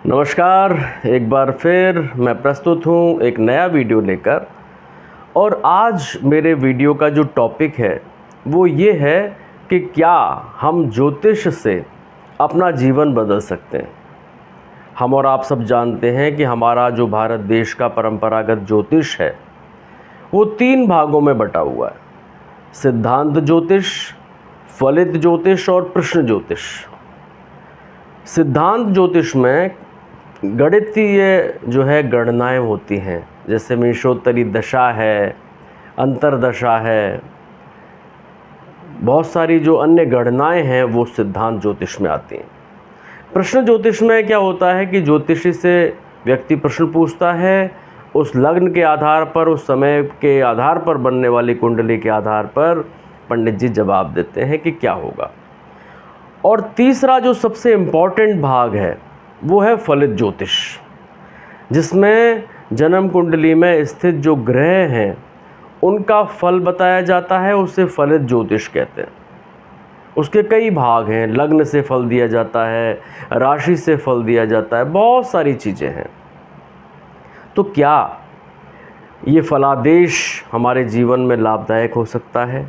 नमस्कार। एक बार फिर मैं प्रस्तुत हूँ एक नया वीडियो लेकर। और आज मेरे वीडियो का जो टॉपिक है वो ये है कि क्या हम ज्योतिष से अपना जीवन बदल सकते हैं। हम और आप सब जानते हैं कि हमारा जो भारत देश का परंपरागत ज्योतिष है वो 3 भागों में बटा हुआ है: सिद्धांत ज्योतिष, फलित ज्योतिष और प्रश्न ज्योतिष। सिद्धांत ज्योतिष में गणितीय जो है गणनाएं होती हैं, जैसे मेषोत्तरी दशा है, अंतरदशा है, बहुत सारी जो अन्य गणनाएं हैं वो सिद्धांत ज्योतिष में आती हैं। प्रश्न ज्योतिष में क्या होता है कि ज्योतिषी से व्यक्ति प्रश्न पूछता है, उस लग्न के आधार पर, उस समय के आधार पर, बनने वाली कुंडली के आधार पर पंडित जी जवाब देते हैं कि क्या होगा। और तीसरा जो सबसे इम्पॉर्टेंट भाग है वो है फलित ज्योतिष, जिसमें जन्म कुंडली में स्थित जो ग्रह हैं उनका फल बताया जाता है। उसे फलित ज्योतिष कहते हैं। उसके कई भाग हैं। लग्न से फल दिया जाता है, राशि से फल दिया जाता है, बहुत सारी चीज़ें हैं। तो क्या ये फलादेश हमारे जीवन में लाभदायक हो सकता है?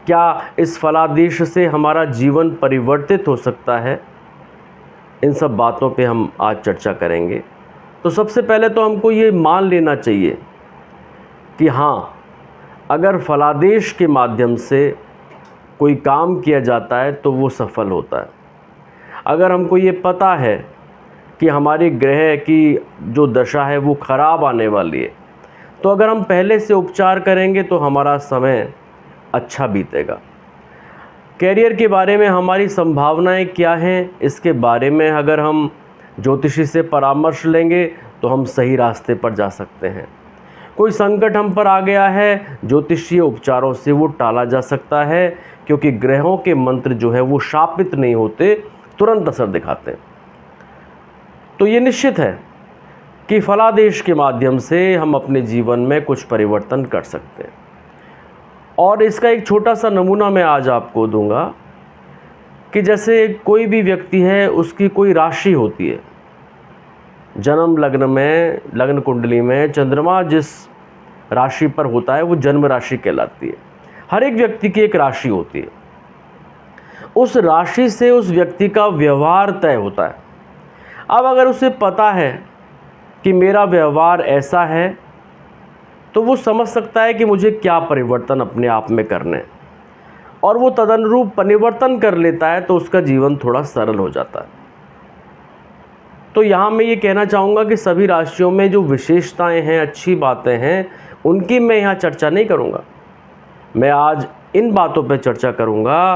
क्या इस फलादेश से हमारा जीवन परिवर्तित हो सकता है? इन सब बातों पे हम आज चर्चा करेंगे। तो सबसे पहले तो हमको ये मान लेना चाहिए कि हाँ, अगर फलादेश के माध्यम से कोई काम किया जाता है तो वो सफल होता है। अगर हमको ये पता है कि हमारी ग्रह की जो दशा है वो ख़राब आने वाली है, तो अगर हम पहले से उपचार करेंगे तो हमारा समय अच्छा बीतेगा। कैरियर के बारे में हमारी संभावनाएं क्या हैं, इसके बारे में अगर हम ज्योतिषी से परामर्श लेंगे तो हम सही रास्ते पर जा सकते हैं। कोई संकट हम पर आ गया है, ज्योतिषीय उपचारों से वो टाला जा सकता है, क्योंकि ग्रहों के मंत्र जो है वो शापित नहीं होते, तुरंत असर दिखाते हैं। तो ये निश्चित है कि फलादेश के माध्यम से हम अपने जीवन में कुछ परिवर्तन कर सकते हैं। और इसका एक छोटा सा नमूना मैं आज आपको दूंगा कि जैसे कोई भी व्यक्ति है, उसकी कोई राशि होती है। जन्म लग्न में, लग्न कुंडली में चंद्रमा जिस राशि पर होता है वो जन्म राशि कहलाती है। हर एक व्यक्ति की एक राशि होती है। उस राशि से उस व्यक्ति का व्यवहार तय होता है। अब अगर उसे पता है कि मेरा व्यवहार ऐसा है, तो वो समझ सकता है कि मुझे क्या परिवर्तन अपने आप में करने हैं, और वो तदनुरूप परिवर्तन कर लेता है तो उसका जीवन थोड़ा सरल हो जाता है। तो यहाँ मैं ये कहना चाहूँगा कि सभी राशियों में जो विशेषताएं हैं, अच्छी बातें हैं, उनकी मैं यहाँ चर्चा नहीं करूँगा। मैं आज इन बातों पर चर्चा करूँगा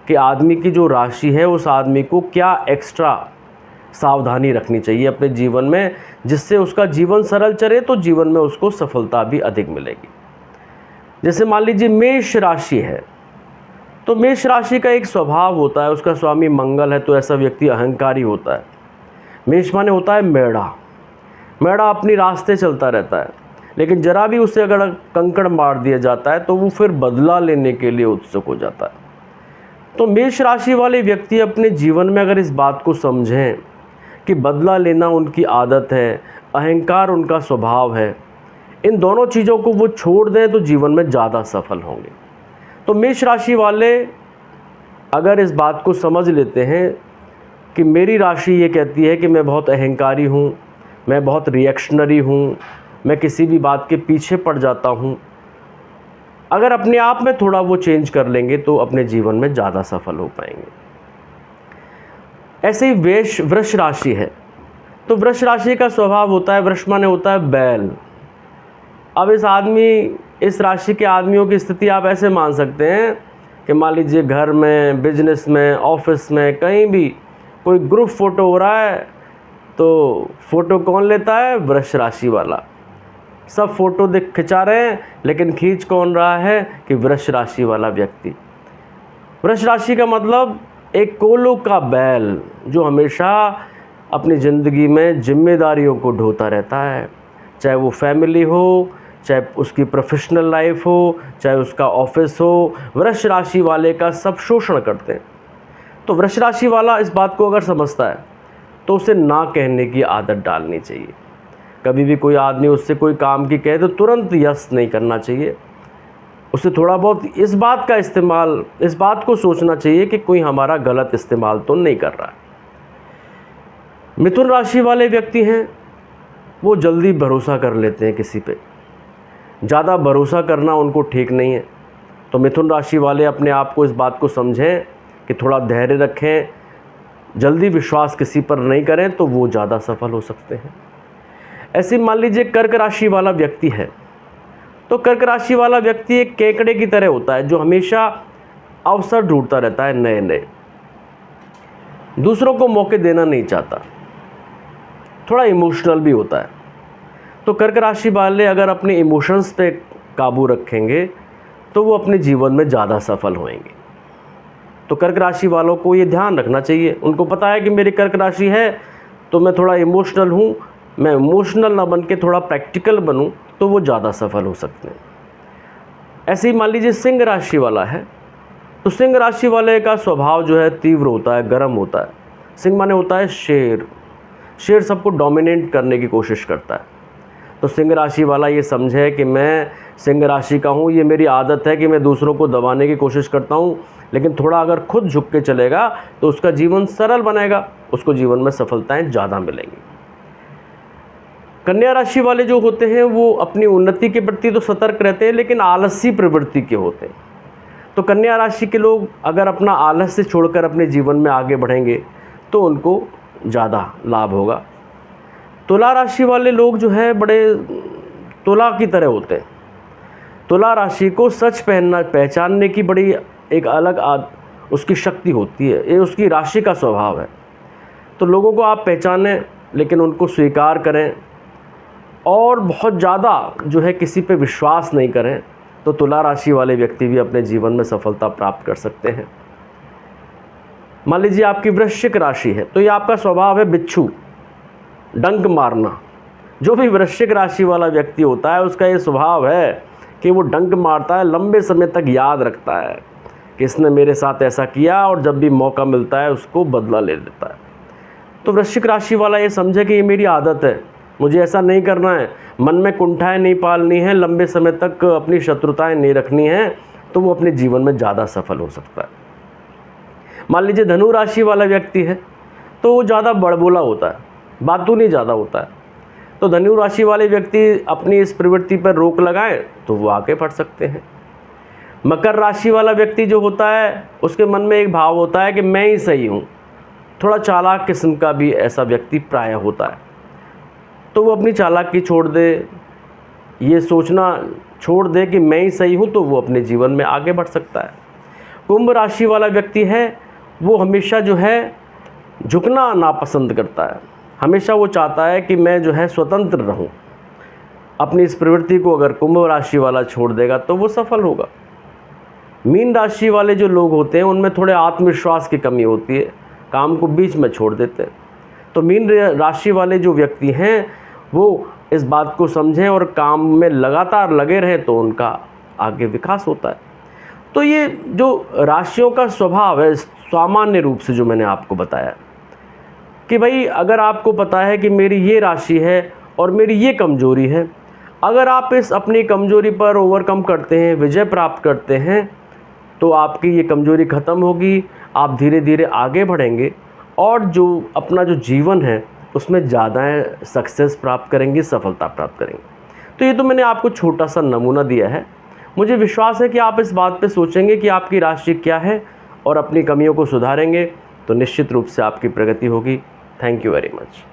कि आदमी की जो राशि है उस आदमी को क्या एक्स्ट्रा सावधानी रखनी चाहिए अपने जीवन में, जिससे उसका जीवन सरल चले, तो जीवन में उसको सफलता भी अधिक मिलेगी। जैसे मान लीजिए मेष राशि है, तो मेष राशि का एक स्वभाव होता है, उसका स्वामी मंगल है, तो ऐसा व्यक्ति अहंकारी होता है। मेष माने होता है मेढ़ा। मेढ़ा अपनी रास्ते चलता रहता है, लेकिन जरा भी उसे अगर कंकड़ मार दिया जाता है तो वो फिर बदला लेने के लिए उत्सुक हो जाता है। तो मेष राशि वाले व्यक्ति अपने जीवन में अगर इस बात को समझें कि बदला लेना उनकी आदत है, अहंकार उनका स्वभाव है, इन दोनों चीज़ों को वो छोड़ दें तो जीवन में ज़्यादा सफल होंगे। तो मेष राशि वाले अगर इस बात को समझ लेते हैं कि मेरी राशि ये कहती है कि मैं बहुत अहंकारी हूँ, मैं बहुत रिएक्शनरी हूँ, मैं किसी भी बात के पीछे पड़ जाता हूँ, अगर अपने आप में थोड़ा वो चेंज कर लेंगे तो अपने जीवन में ज़्यादा सफल हो पाएंगे। ऐसे ही वृष राशि है, तो वृष राशि का स्वभाव होता है, वृष माने होता है बैल। अब इस राशि के आदमियों की स्थिति आप ऐसे मान सकते हैं कि मान लीजिए घर में, बिजनेस में, ऑफिस में, कहीं भी कोई ग्रुप फ़ोटो हो रहा है तो फ़ोटो कौन लेता है? वृष राशि वाला। सब फ़ोटो खिंचा रहे हैं, लेकिन खींच कौन रहा है? कि वृष राशि वाला व्यक्ति। वृष राशि का मतलब एक कोल्हू का बैल, जो हमेशा अपनी ज़िंदगी में जिम्मेदारियों को ढोता रहता है, चाहे वो फैमिली हो, चाहे उसकी प्रोफेशनल लाइफ हो, चाहे उसका ऑफिस हो। वृष राशि वाले का सब शोषण करते हैं। तो वृष राशि वाला इस बात को अगर समझता है तो उसे ना कहने की आदत डालनी चाहिए। कभी भी कोई आदमी उससे कोई काम की कहे तो तुरंत यस नहीं करना चाहिए। उसे थोड़ा बहुत इस बात को सोचना चाहिए कि कोई हमारा गलत इस्तेमाल तो नहीं कर रहा है। मिथुन राशि वाले व्यक्ति हैं वो जल्दी भरोसा कर लेते हैं किसी पे, ज़्यादा भरोसा करना उनको ठीक नहीं है। तो मिथुन राशि वाले अपने आप को इस बात को समझें कि थोड़ा धैर्य रखें, जल्दी विश्वास किसी पर नहीं करें तो वो ज़्यादा सफल हो सकते हैं। ऐसे मान लीजिए कर्क राशि वाला व्यक्ति है, तो कर्क राशि वाला व्यक्ति एक केकड़े की तरह होता है जो हमेशा अवसर ढूंढता रहता है नए नए, दूसरों को मौके देना नहीं चाहता, थोड़ा इमोशनल भी होता है। तो कर्क राशि वाले अगर अपने इमोशंस पे काबू रखेंगे तो वो अपने जीवन में ज़्यादा सफल होंगे। तो कर्क राशि वालों को ये ध्यान रखना चाहिए, उनको पता है कि मेरी कर्क राशि है तो मैं थोड़ा इमोशनल हूँ, मैं इमोशनल ना बन के थोड़ा प्रैक्टिकल बनूँ तो वो ज़्यादा सफल हो सकते हैं। ऐसे ही मान लीजिए सिंह राशि वाला है, तो सिंह राशि वाले का स्वभाव जो है तीव्र होता है, गर्म होता है। सिंह माने होता है शेर, शेर सबको डोमिनेट करने की कोशिश करता है। तो सिंह राशि वाला ये समझे कि मैं सिंह राशि का हूँ, ये मेरी आदत है कि मैं दूसरों को दबाने की कोशिश करता हूँ, लेकिन थोड़ा अगर खुद झुक के चलेगा तो उसका जीवन सरल बनेगा, उसको जीवन में सफलताएं ज़्यादा मिलेंगी। कन्या राशि वाले जो होते हैं वो अपनी उन्नति के प्रति तो सतर्क रहते हैं लेकिन आलसी प्रवृत्ति के होते हैं। तो कन्या राशि के लोग अगर अपना आलस्य छोड़कर अपने जीवन में आगे बढ़ेंगे तो उनको ज़्यादा लाभ होगा। तुला राशि वाले लोग जो है बड़े तुला की तरह होते हैं। तुला राशि को सच पहचानने की बड़ी एक अलग उसकी शक्ति होती है, ये उसकी राशि का स्वभाव है। तो लोगों को आप पहचानें लेकिन उनको स्वीकार करें और बहुत ज़्यादा जो है किसी पे विश्वास नहीं करें, तो तुला राशि वाले व्यक्ति भी अपने जीवन में सफलता प्राप्त कर सकते हैं। मान लीजिए आपकी वृश्चिक राशि है, तो ये आपका स्वभाव है बिच्छू, डंक मारना। जो भी वृश्चिक राशि वाला व्यक्ति होता है उसका ये स्वभाव है कि वो डंक मारता है, लंबे समय तक याद रखता है कि इसने मेरे साथ ऐसा किया, और जब भी मौका मिलता है उसको बदला ले लेता है। तो वृश्चिक राशि वाला ये समझे कि ये मेरी आदत है, मुझे ऐसा नहीं करना है, मन में कुंठाएं नहीं पालनी है, लंबे समय तक अपनी शत्रुताएं नहीं रखनी है, तो वो अपने जीवन में ज़्यादा सफल हो सकता है। मान लीजिए धनु राशि वाला व्यक्ति है, तो वो ज़्यादा बड़बोला होता है, बातूनी ज़्यादा होता है। तो धनु राशि वाले व्यक्ति अपनी इस प्रवृत्ति पर रोक लगाएं तो वो आगे बढ़ सकते हैं। मकर राशि वाला व्यक्ति जो होता है उसके मन में एक भाव होता है कि मैं ही सही हूँ, थोड़ा चालाक किस्म का भी ऐसा व्यक्ति प्रायः होता है। तो वो अपनी चालाकी छोड़ दे, ये सोचना छोड़ दे कि मैं ही सही हूँ, तो वो अपने जीवन में आगे बढ़ सकता है। कुंभ राशि वाला व्यक्ति है वो हमेशा जो है झुकना नापसंद करता है, हमेशा वो चाहता है कि मैं जो है स्वतंत्र रहूं। अपनी इस प्रवृत्ति को अगर कुंभ राशि वाला छोड़ देगा तो वो सफल होगा। मीन राशि वाले जो लोग होते हैं उनमें थोड़े आत्मविश्वास की कमी होती है, काम को बीच में छोड़ देते हैं। तो मीन राशि वाले जो व्यक्ति हैं वो इस बात को समझें और काम में लगातार लगे रहें तो उनका आगे विकास होता है। तो ये जो राशियों का स्वभाव है सामान्य रूप से जो मैंने आपको बताया कि भाई अगर आपको पता है कि मेरी ये राशि है और मेरी ये कमज़ोरी है, अगर आप इस अपनी कमज़ोरी पर ओवरकम करते हैं, विजय प्राप्त करते हैं, तो आपकी ये कमज़ोरी ख़त्म होगी, आप धीरे धीरे आगे बढ़ेंगे और जो अपना जो जीवन है उसमें ज़्यादा सक्सेस प्राप्त करेंगे, सफलता प्राप्त करेंगे। तो ये तो मैंने आपको छोटा सा नमूना दिया है। मुझे विश्वास है कि आप इस बात पे सोचेंगे कि आपकी राशि क्या है और अपनी कमियों को सुधारेंगे तो निश्चित रूप से आपकी प्रगति होगी। Thank you very much.